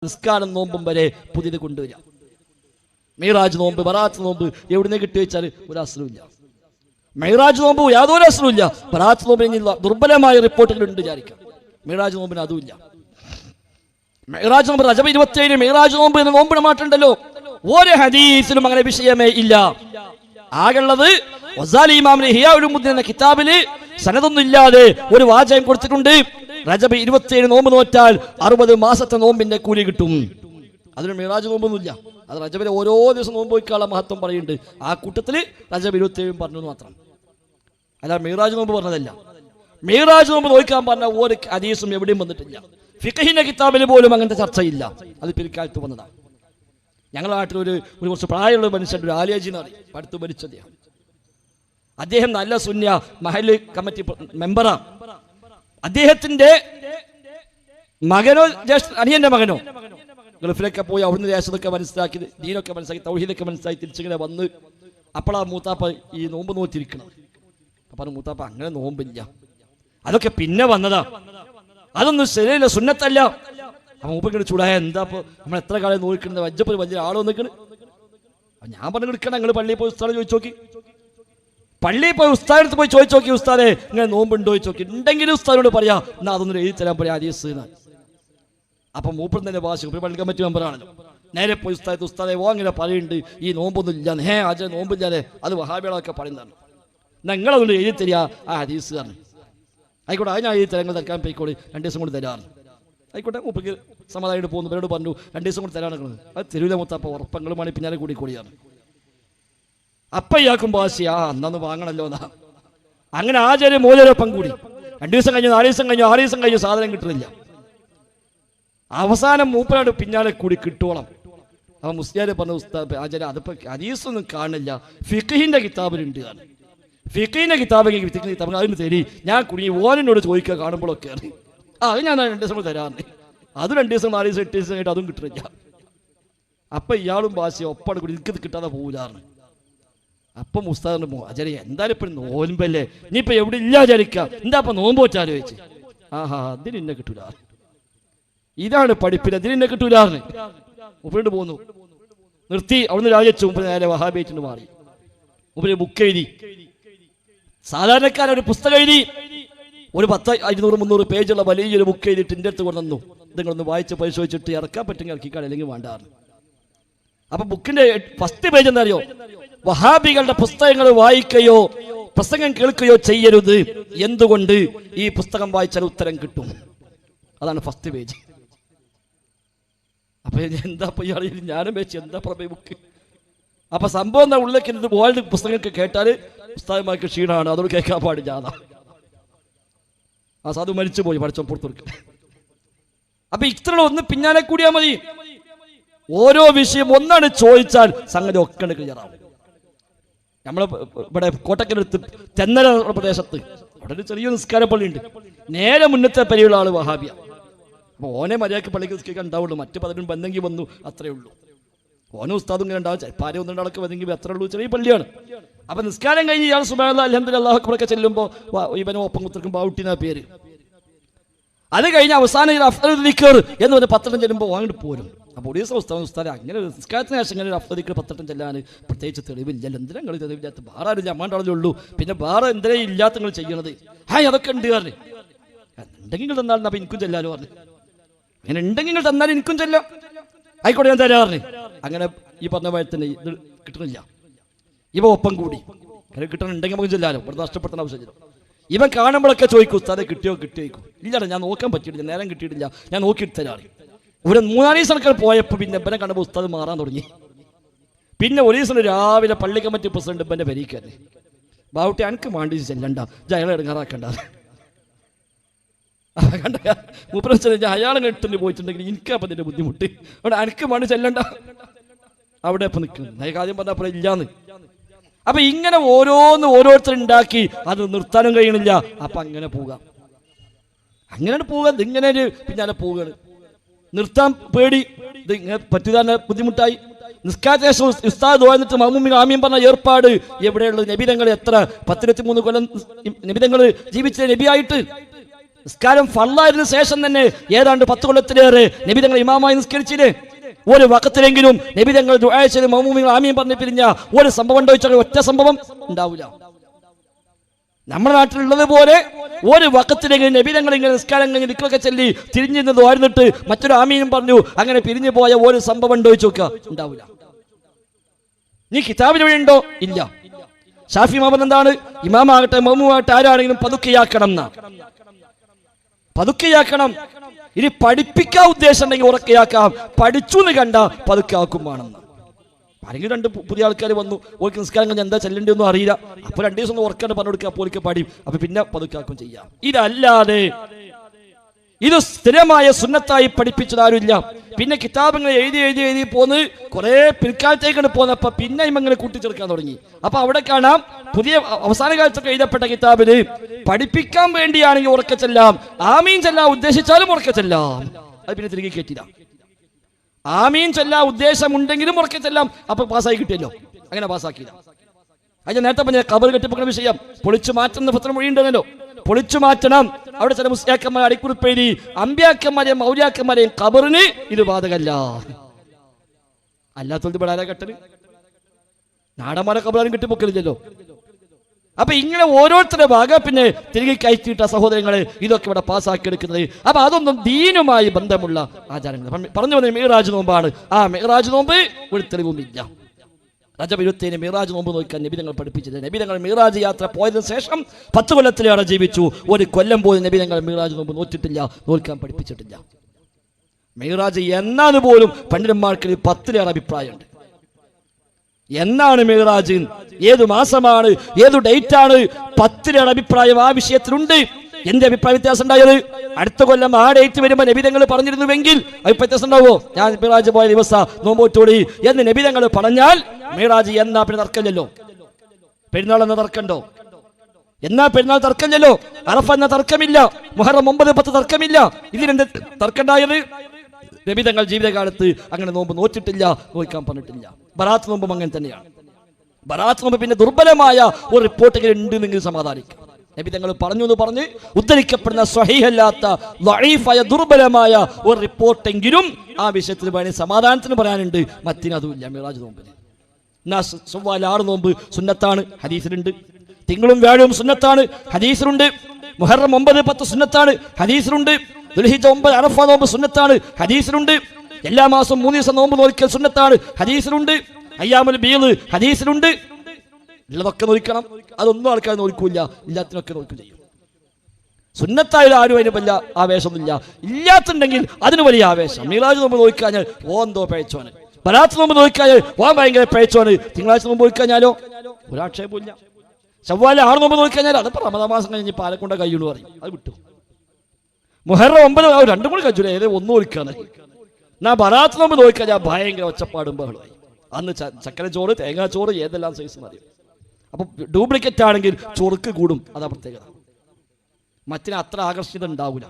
നിസ്കാരം നോമ്പും വരെ പുതിയത് കൊണ്ടുവരിക. മെഹ്റാജ് നോമ്പ്, ബറാത്ത് നോമ്പ് എവിടുന്ന് കിട്ടി വെച്ചാൽ ഒരു അസ്ലുമില്ല. മെഹ്റാജ് നോമ്പ് യാതൊരു അസ്ലുമില്ല. ബറാത്ത് നോമ്പിനുള്ള ദുർബലമായ റിപ്പോർട്ടുകൾ ഉണ്ട് വിചാരിക്കാം. മെഹ്റാജ് നോമ്പിന് അതുമില്ല. മെഹ്റാജ് നോമ്പ് റജബ് 27 മെഹ്റാജ് നോമ്പ് എന്ന നോമ്പിന് മാറ്റുണ്ടല്ലോ. ഒരു ഹദീസിലും അങ്ങനെ വിഷയമേ ഇല്ല. ആകെയുള്ളത് വസാലി ഇമാമിന്റെ ഹിയാ ഉലൂമുദ്ദീൻ എന്ന കിതാബില് സനദൊന്നും ഇല്ലാതെ ഒരു വാചകം കൊടുത്തിട്ടുണ്ട്. റജബ് 27 നോമ്പ് നോറ്റാൽ 60 മാസത്തെ നോമ്പിന്റെ കൂലി കിട്ടും. അതിന് മെഹ്റാജ് നോമ്പൊന്നുമില്ല. അത് റജബിലെ ഓരോ ദിവസം നോമ്പ് വയ്ക്കാനുള്ള മഹത്വം പറയുന്നുണ്ട്. ആ കൂട്ടത്തില് റജബ് 27 പറഞ്ഞു മാത്രം, അല്ല മെഹ്റാജ് നോമ്പ് പറഞ്ഞതല്ല. മെഹ്റാജ് നോമ്പ് നോക്കാൻ പറഞ്ഞ ഒരു ഹദീസും എവിടെയും വന്നിട്ടില്ല. ഫിഖഹിന്റെ കിതാബിൽ പോലും അങ്ങനത്തെ ചർച്ചയില്ല. അത് പിൽക്കാലത്ത് വന്നതാണ്. ഞങ്ങളുടെ നാട്ടിൽ ഒരു കുറച്ച് പ്രായമുള്ള മനുഷ്യൻ, ഒരു ആലിയാജി എന്ന് പറയും, അടുത്ത് മരിച്ച അദ്ദേഹം നല്ല സുന്യ മഹല്ല് കമ്മിറ്റി മെമ്പറാണ്. അദ്ദേഹത്തിന്റെ മകനോ അനിയന്റെ മകനോ ഗൾഫിലൊക്കെ പോയി അവിടുന്ന് ദേശത്തൊക്കെ മനസ്സിലാക്കി, ദീനൊക്കെ മനസ്സിലാക്കി, തൗഹീദൊക്കെ മനസ്സിലാക്കി തിരിച്ചിങ്ങനെ വന്ന് അപ്പോഴാ മൂത്താപ്പ ഈ നോമ്പ് നോറ്റിരിക്കണം. അപ്പൊ മൂത്താപ്പ അങ്ങനെ നോമ്പില്ല, അതൊക്കെ പിന്നെ വന്നതാ, അതൊന്നും ശരിയല്ല, സുന്നത്തല്ല. അപ്പൊ മൂപ്പിങ്ങനെ ചൂടായ എന്താ ഇപ്പൊ നമ്മൾ എത്ര കാലം നോക്കുന്നത്, വജ്ജപ്പോൾ വലിയ ആളോ നിൽക്കണ്. ഞാൻ പറഞ്ഞു എടുക്കണം, നിങ്ങൾ പള്ളിയിൽ പോയി ഉസ്താദ് ചോദിച്ചു നോക്കി, പള്ളിയിൽ പോയി ഉസ്താദടുത്ത് പോയി ചോദിച്ചു നോക്കി, ഉസ്താദെ ഇങ്ങനെ നോമ്പുണ്ടോ ചോദിച്ചു നോക്കി. ഉണ്ടെങ്കിലും ഉസ്താദിനോട് പറയാ, എന്നാ അതൊന്നും എഴുതി തരാൻ പറയാം ഹദീസ്. അപ്പൊ മൂപ്പൻ തന്നെ ഭാഷ പള്ളി കമ്മിറ്റി മെമ്പറാണല്ലോ, നേരെ പോയി ഉസ്താദെ ഓ അങ്ങനെ പറയുന്നുണ്ട്, ഈ നോമ്പൊന്നും ഇല്ലാന്ന്. അജയ നോമ്പില്ലാതെ അത് വഹാബികളൊക്കെ പറയുന്നതാണ്, നിങ്ങളതൊന്നും എഴുതി തരിക ആ ഹദീസ് കാരണം. ആയിക്കോട്ടെ, അത് ഞാൻ എഴുതി തരാം, നിങ്ങൾ തൽക്കാൻ പോയിക്കോളി, 2 ദിവസം കൊണ്ട് തരാറ്. ആയിക്കോട്ടെ, മൂപ്പക്ക് സമാധാനമായിട്ട് പോകുന്നു. പേരോട് പറഞ്ഞു 2 ദിവസം കൊണ്ട് തരാണ്. അത് തെരുവിലെ മൊത്തം ഉറപ്പങ്ങളും മണി പിന്നാലെ കൂടിയാണ്. അപ്പ ഇയാൾക്കും ഭാഷയാ അന്നു വാങ്ങണല്ലോ എന്നാ. അങ്ങനെ ആചാര്യ മോചരൊപ്പം കൂടി 2 ദിവസം കഴിഞ്ഞു, 4 ദിവസം കഴിഞ്ഞു, 6 ദിവസം കഴിഞ്ഞു, സാധനം കിട്ടുന്നില്ല. അവസാനം മൂപ്പനാട് പിന്നാലെ കൂടി കിട്ടോളം. അപ്പൊ മുസ്ലിയാരെ പറഞ്ഞു, ഉസ്താദ് ആചാര്യ അതിപ്പോ ഹദീസൊന്നും കാണില്ല, ഫിഖഹിന്റെ കിതാബിലുണ്ട്. ഫിഖഹിന്റെ കിതാബ് അതിന് തരി, ഞാൻ കുടുങ്ങി ഓനോട് ചോദിക്കുക കാണുമ്പോഴൊക്കെ. അത് ഞാൻ 2 ദിവസം തരാറുണ്ട്. അത് 2 ദിവസം 4 ദിവസം 8 ദിവസം കഴിഞ്ഞിട്ട് അതും കിട്ടില്ല. അപ്പൊ ഇയാളും ഭാഷ ഒപ്പാട് കൂടി എനിക്ക് കിട്ടാതെ പോകില്ലാന്ന്. അപ്പം ഉസ്താദിന് ആചാര്യ എന്തായാലും ഇപ്പൊ നോമ്പല്ലേ, ഇനിയിപ്പോ എവിടെ ഇല്ല ആചാരിക്ക, എന്താ ഇപ്പൊ നോമ്പ് വെച്ചാലും വെച്ച്. അതിന് എന്നെ കിട്ടൂല, ഇതാണ് പഠിപ്പിന്, അതിന് എന്നെ കിട്ടൂലാന്ന്. മുപ്പരോട് പോന്നു, നിർത്തി. അവിടുന്ന് രാജിച്ചു. മുപ്പത് നേരെ വഹാബിയായിട്ട് മാറി. മുപ്പര് ബുക്ക് എഴുതി, സാധാരണക്കാരൊരു പുസ്തകം എഴുതി, ഒരു 10, 500, 300 പേജുള്ള വലിയൊരു ബുക്ക് എഴുതിയിട്ട് എൻ്റെ അടുത്ത് കൊണ്ടുവന്നു. നിങ്ങളൊന്ന് വായിച്ച് പരിശോധിച്ചിട്ട് ഇറക്കാൻ പറ്റുമെങ്കിൽ ഇറക്കിക്കാൾ, അല്ലെങ്കിൽ വേണ്ടാറ്. അപ്പൊ ബുക്കിന്റെ ഫസ്റ്റ് പേജ് എന്താ അറിയോ? വഹാബികളുടെ പുസ്തകങ്ങൾ വായിക്കുകയോ പ്രസംഗം കേൾക്കുകയോ ചെയ്യരുത്, എന്തുകൊണ്ട്? ഈ പുസ്തകം വായിച്ചാൽ ഉത്തരം കിട്ടും. അതാണ് ഫസ്റ്റ് പേജ്. അപ്പൊ എന്താ ഞാനും വെച്ച് എന്താ പറഞ്ഞ ബുക്ക്. അപ്പൊ സംഭവം എന്താ, ഉള്ളിലേക്ക് വേൾഡ് പുസ്തകമൊക്കെ കേട്ടാല് ഉസ്താദന്മാർക്ക് ക്ഷീണമാണ്, അതോട് കേൾക്കാൻ പാടില്ല. അതാ ആ സാധു മരിച്ചു പോയി, പഠിച്ചോ പുറത്തെടുക്ക. അപ്പൊ ഇത്ര ഒന്ന് പിന്നാലെ കൂടിയാൽ മതി. ഓരോ വിഷയം ഒന്നാണ് ചോദിച്ചാൽ സംഗതി ഒക്കെ ക്ലിയറാവും. നമ്മളെ ഇവിടെ കോട്ടക്കലെടുത്ത് തെന്നല പ്രദേശത്ത് അവിടെ ഒരു ചെറിയ നിസ്കാര പള്ളിയുണ്ട്. നേരെ മുന്നത്തെ പരിയുള്ള ആള് വഹാബിയ. അപ്പൊ ഓനെ മര്യാദക്ക് പള്ളിക്ക് നിസ്കരിക്കാൻ ഉണ്ടാവുള്ളൂ, മറ്റു പലരും ബന്ധെങ്കിൽ വന്നു, അത്രേ ഉള്ളൂ. ഓനും ഉസ്താദും ഇങ്ങനെ ഉണ്ടാവും, ചിലപ്പോൾ 1-2 വന്നെങ്കിൽ അത്രേ ഉള്ളൂ, ചെറിയ പള്ളിയാണ്. അപ്പൊ നിസ്കാരം കഴിഞ്ഞ് ഇയാൾ സുബ്ഹാനല്ലാഹ് അൽഹംദുലില്ലാഹ് അല്ലാഹു അക്ബർ ഒക്കെ ചെല്ലുമ്പോൾ ഇവനും ഒപ്പം കുത്തിർക്കും ബാവുട്ടിനാ പേര്. അത് കഴിഞ്ഞ് അവസാനം അഫ്ദലുൽ ദിക്ർ എന്ന് പറഞ്ഞ 10 ചെല്ലുമ്പോൾ അങ്ങോട്ട് പോരും. അപ്പോൾ ഒരു ദിവസം ഉസ്താദ് അങ്ങനെ നിസ്കാരത്തിന് ശേഷം അങ്ങനെ അഫ്ദലുൽ ദിക്ർ 10 ചെല്ലാൻ പ്രത്യേകിച്ച് തെളിവില്ലല്ലോ, എന്തിനാ നിങ്ങൾ തെളിവില്ലാത്ത? വേറെ ആരും അമ്മാണ്ടാളേ ഉള്ളൂ, പിന്നെ വേറെ എന്തിനാ ഇല്ലാത്ത നിങ്ങൾ ചെയ്യണത്? അതൊക്കെ ഉണ്ട് പറഞ്ഞു. ഉണ്ടെങ്കിൽ തന്നാൽ അപ്പൊ എനിക്കും ചെല്ലാലോ പറഞ്ഞു. അങ്ങനെ ഉണ്ടെങ്കിൽ നിങ്ങൾ തന്നാൽ എനിക്കും ചെല്ലാം, ആയിക്കോട്ടെ ഞാൻ തരാറിന്. അങ്ങനെ ഈ പറഞ്ഞ പോലെ തന്നെ ഇത് കിട്ടണില്ല. ഇവ ഒപ്പം കൂടി കിട്ടണുണ്ടെങ്കിൽ നമുക്ക് ചെല്ലാലോ, ഇവിടെ നഷ്ടപ്പെടുത്തുന്ന ആവശ്യമില്ല. ഇവൻ കാണുമ്പോഴൊക്കെ ചോദിക്കും, ഉസ്താദെ കിട്ടിയോ കിട്ടിയോക്കും. ഇല്ലാതെ ഞാൻ നോക്കാൻ പറ്റിയിട്ടില്ല, നേരം കിട്ടിയിട്ടില്ല, ഞാൻ നോക്കിയിട്ട് തരാറ്. ഒരു 3-4 ദിവസം പോയപ്പോൾ പിന്നെ ഇവനെ കണ്ടപ്പോൾ ഉസ്താദ് മാറാൻ തുടങ്ങി. പിന്നെ ഒരു ദിവസം രാവിലെ പള്ളി കമ്മിറ്റി പ്രസിഡന്റ് ഇവന്റെ പെരീക്കല്ലേ, ബാവുട്ടി എനിക്ക് മാണ്ടി ചെല്ലണ്ട, അയാളെ ഇടങ്ങാറാക്കണ്ട. കണ്ട മൂപ്പര അയാളെ കെട്ടിന് പോയിട്ടുണ്ടെങ്കിൽ എനിക്കപ്പം അതിന്റെ ബുദ്ധിമുട്ട്, അവിടെ എനിക്ക് മാണ്ടി ചെല്ലണ്ട, അവിടെ ഇപ്പം നിൽക്കുന്നു. ആദ്യം പറഞ്ഞപ്പോൾ ഇല്ലാന്ന്. അപ്പൊ ഇങ്ങനെ ഓരോരുത്തരുണ്ടാക്കി അത് നിർത്താനും കഴിയണില്ല. അപ്പൊ അങ്ങനെ പോകാം, അങ്ങനെയാണ് പോവുക. ഇതിങ്ങനെ ഒരു പിന്നാലെ പോവുകയാണ്, നിർത്താൻ പേടി, ഇത് ഇങ്ങനെ പറ്റുക ബുദ്ധിമുട്ടായി. നിസ്കാരശേഷം ഉസ്താദ് എന്നിട്ട് മഅ്മൂമിൻ ആമീൻ പറഞ്ഞ ഏർപ്പാട് എവിടെയുള്ളത്? നബിതങ്ങൾ എത്ര 10-23 കൊല്ലം നബിതങ്ങൾ ജീവിച്ച നബിയായിട്ട് നിസ്കാരം ഫർളായതിനു ശേഷം തന്നെ ഏതാണ്ട് 10 കൊല്ലത്തിലേറെ നബി തങ്ങൾ ഇമാമായി നിസ്കരിച്ചില്ലേ? ഒരു വഖത്തിലെങ്കിലും നബി തങ്ങൾ ദുആ ചെയ്ത് മഅ്മൂമികൾ ആമീൻ പറഞ്ഞ് പിരിഞ്ഞ ഒരു സംഭവം ഉണ്ടോ ചോദിച്ചാൽ ഒറ്റ സംഭവം ഉണ്ടാവില്ല. നമ്മുടെ നാട്ടിലുള്ളത് പോലെ ഒരു വഖത്തിലെങ്കിലും നബി തങ്ങൾ ഇങ്ങനെ നിസ്കാരം കഴിഞ്ഞ് ദിക്റൊക്കെ ചൊല്ലി തിരിഞ്ഞു നിന്ന് വാഴ്ന്നിട്ട് മറ്റൊരു ആമീനും പറഞ്ഞു അങ്ങനെ പിരിഞ്ഞു പോയ ഒരു സംഭവം ഉണ്ടോ ചോദിക്കുക, ഉണ്ടാവില്ല. നീ കിതാബിൽ വഴിയുണ്ടോ? ഇല്ല. ഷാഫി ഇമാം എന്താണ്? ഇമാമാകട്ടെ മഅ്മൂമാകട്ടെ ആരാണെങ്കിലും പതുക്കെയാക്കണം എന്നാ. പതുക്കെയാക്കണം. ഇനി പഠിപ്പിക്കാൻ ഉദ്ദേശം ഉണ്ടെങ്കിൽ ഉറക്കെയാക്കാം, പഠിച്ചു എന്ന് കണ്ട പതുക്കെയാക്കും വേണമെന്ന്. ആരെങ്കിലും 2 പുതിയ ആൾക്കാർ വന്നു, ഓർക്ക് നിസ്കാരം കഴിഞ്ഞാൽ എന്താ ചെല്ലേണ്ടി ഒന്നും അറിയില്ല, അപ്പോൾ 2 ദിവസം ഒന്ന് ഉറക്കാണ്ട് പറഞ്ഞു കൊടുക്കുക, അപ്പോൾ ഓർക്ക് പഠിയും, അപ്പൊ പിന്നെ പതുക്കാക്കും ചെയ്യാം. ഇതല്ലാതെ ഇത് സ്ഥിരമായ സുന്നത്തായി പഠിപ്പിച്ചതാരുമില്ല. പിന്നെ കിതാബുകൾ എഴുതി പോന്ന് കുറെ പിൽക്കാലത്തേക്കാണ് പോന്നപ്പോ പിന്നെ ഇങ്ങനെ കൂട്ടിച്ചേർക്കാൻ തുടങ്ങി. അപ്പൊ അവിടെ കാണാം പുതിയ അവസാന കാലത്തൊക്കെ എഴുതപ്പെട്ട കിതാബില് പഠിപ്പിക്കാൻ വേണ്ടിയാണെങ്കിൽ ഉറക്കെ ചെല്ലാം, ആമീൻ ചെല്ലാൻ ഉദ്ദേശിച്ചാലും ഉറക്കെ ചെല്ലാം. അത് പിന്നെ തിരികെ കേട്ടില്ല. ആമീൻ ചെല്ലാൻ ഉദ്ദേശമുണ്ടെങ്കിലും ഉറക്കെ ചെല്ലാം, അപ്പൊ പാസ്സായി കിട്ടിയല്ലോ. അങ്ങനെ പാസ്സാക്കിയില്ല. അതിന് നേരത്തെ പറഞ്ഞ ഖബർ കെട്ടിപ്പൊക്കുന്ന വിഷയം പൊളിച്ചു മാറ്റുന്ന പത്രം മൊഴിയുണ്ടല്ലോ, പൊളിച്ചു മാറ്റണം. അവിടെ ചില മുസ്ലിയാക്കന്മാരെ അടിക്കുറിപ്പേരി അമ്പ്യാക്കന്മാരെയും മൗര്യാക്കന്മാരെയും ഖബറിന് ഇത് ബാധകല്ല. അല്ലാത്തത് ഇവിടെ ആരാ കെട്ടല്? നാടന്മാരെ ഖബറാരും കെട്ടിപ്പൊക്കലില്ലല്ലോ. അപ്പൊ ഇങ്ങനെ ഓരോരുത്തരുടെ ഭാഗം പിന്നെ തിരികെ കയറ്റിയിട്ട സഹോദരങ്ങളെ ഇതൊക്കെ ഇവിടെ പാസ്സാക്കി എടുക്കുന്നത്. അപ്പൊ അതൊന്നും ദീനുമായി ബന്ധമുള്ള ആചാരങ്ങൾ. പറഞ്ഞു വന്നത് മിഅ്റാജ് നോമ്പാണ്. ആ മിഅ്റാജ് നോമ്പ് ഒരു തെളിവുമില്ല. റജബ് 27 മിഅ്റാജ് നോമ്പ് നോക്കാൻ നബി തങ്ങൾ പഠിപ്പിച്ചില്ല. നബി തങ്ങൾ മിഅ്റാജ് യാത്ര പോയതിനു ശേഷം 10 കൊല്ലത്തിലേറെ ജീവിച്ചു. ഒരു കൊല്ലം പോലും നബി തങ്ങൾ മിഅ്റാജ് നോമ്പ് നോറ്റിട്ടില്ല, നോക്കാൻ പഠിപ്പിച്ചിട്ടില്ല. മിഅ്റാജ് എന്നാണ് പോലും പണ്ഡിതന്മാർക്ക് 10ലേറെ അഭിപ്രായമുണ്ട്. എന്നാണ് മിഅ്റാജ്, ഏതു മാസമാണ്, ഏതു ഡേറ്റ് ആണ്, 10ലേറെ അഭിപ്രായം ആ വിഷയത്തിലുണ്ട്. എന്റെ അഭിപ്രായ വ്യത്യാസം ഉണ്ടായത് അടുത്ത കൊല്ലം ആ ഡേറ്റ് വരുമ്പോൾ നബി തങ്ങൾ പറഞ്ഞിരുന്നുവെങ്കിൽ അഭിപ്രായ വ്യത്യാസം ഉണ്ടാവോ? ഞാൻ മിഅ്റാജ് പോയ ദിവസം നോമ്പോറ്റോടി എന്ന് നബി തങ്ങൾ പറഞ്ഞാൽ മിഅ്റാജ് എന്നാ പിന്നെ തർക്കമില്ലല്ലോ. പെരുന്നാൾ എന്ന തർക്കമുണ്ടോ? എന്നാ പെരുന്നാൾ തർക്കമില്ലല്ലോ. അറഫ എന്ന തർക്കമില്ല. മുഹറം 9, 10 തർക്കമില്ല. ഇതിനെന്ത് തർക്കമുണ്ടായത്? നബി തങ്ങൾ ജീവിതകാലത്ത് അങ്ങനെ നോമ്പ് നോറ്റിട്ടില്ല, നോക്കാൻ പറഞ്ഞിട്ടില്ല. ബറാത്ത് നോമ്പും അങ്ങനെ തന്നെയാണ്. ബറാത്ത് നോമ്പ് പിന്നെ ദുർബലമായ ഒരു റിപ്പോർട്ടുകൾ ഉണ്ട് നിങ്ങൾ സമാധാനിക്കും. നബി തങ്ങൾ പറഞ്ഞു എന്ന് പറഞ്ഞ് ഉദ്ധരിക്കപ്പെടുന്ന സ്വഹീഹല്ലാത്ത ദഈഫായ ദുർബലമായ ഒരു റിപ്പോർട്ടെങ്കിലും ആ വിഷയത്തിൽ വേണേൽ സമാധാനത്തിന് പറയാനുണ്ട്. മറ്റിനതുമില്ല. മിഅ്റാജ് നോമ്പിന് ചൊവ്വാൽ 6 നോമ്പ് സുന്നത്താണ്, ഹദീസിലുണ്ട്. തിങ്കളും വ്യാഴവും സുന്നത്താണ്, ഹദീസിലുണ്ട്. മുഹറം 9, 10 സുന്നത്താണ്, ഹദീസിലുണ്ട്. ദുൽഹിജ്ജ 9 അറഫ നോമ്പ് സുന്നത്താണ്, ഹദീസിലുണ്ട്. എല്ലാ മാസവും 3 ദിവസം നോമ്പ് നോക്കൽ സുന്നത്താണ്, ഹദീസിലുണ്ട്. അയ്യാമുൽ ബീദ് ഹദീസിലുണ്ട്. ഉള്ളതൊക്കെ നോക്കണം. അതൊന്നും ആൾക്കാർ നോക്കൂല്ല, ഇല്ലാത്തിനൊക്കെ നോക്കും ചെയ്യും. സുന്നത്തായാലും ആരും അതിന് വലിയ ആവേശമൊന്നുമില്ല. ഇല്ലാത്തുണ്ടെങ്കിൽ അതിന് വലിയ ആവേശം. മിഅ്റാജ് നോമ്പ് നോക്കിക്കഴിഞ്ഞാൽ ഓന്തോ പഴച്ചോന്, ബറാത്ത് നോമ്പ് നോക്കിക്കഴിഞ്ഞാൽ ഓൻ ഭയങ്കര പഴച്ചോന്. തിങ്കളാഴ്ച നോമ്പ് നോക്കിക്കഴിഞ്ഞാലോ ഒരാക്ഷേപമില്ല. ചൊവ്വാൽ 6 നോമ്പ് നോക്കിക്കഴിഞ്ഞാൽ അതിപ്പോൾ റമദാൻ മാസം കഴിഞ്ഞ് പാലക്കൊണ്ട കയ്യുള്ളൂ പറയും, അത് വിട്ടു. മുഹറം 9 2 കൂടി കഴിച്ചില്ല, ഏതോ 1 നോക്കാണ്. എന്നാ ബറാത്ത് നോമ്പ് നോക്കിക്കഴിഞ്ഞാൽ ഭയങ്കര ഒച്ചപ്പാടും ബഹളമായി. അന്ന് ചക്കര ചോറ്, തേങ്ങാച്ചോറ്, ഏതെല്ലാം സൈസ് മതി. അപ്പൊ ഡ്യൂപ്ലിക്കേറ്റ് ആണെങ്കിൽ ചൊറുക്ക് കൂടും, അതാ പ്രത്യേകത. മറ്റിന് അത്ര ആകർഷിത ഉണ്ടാവില്ല.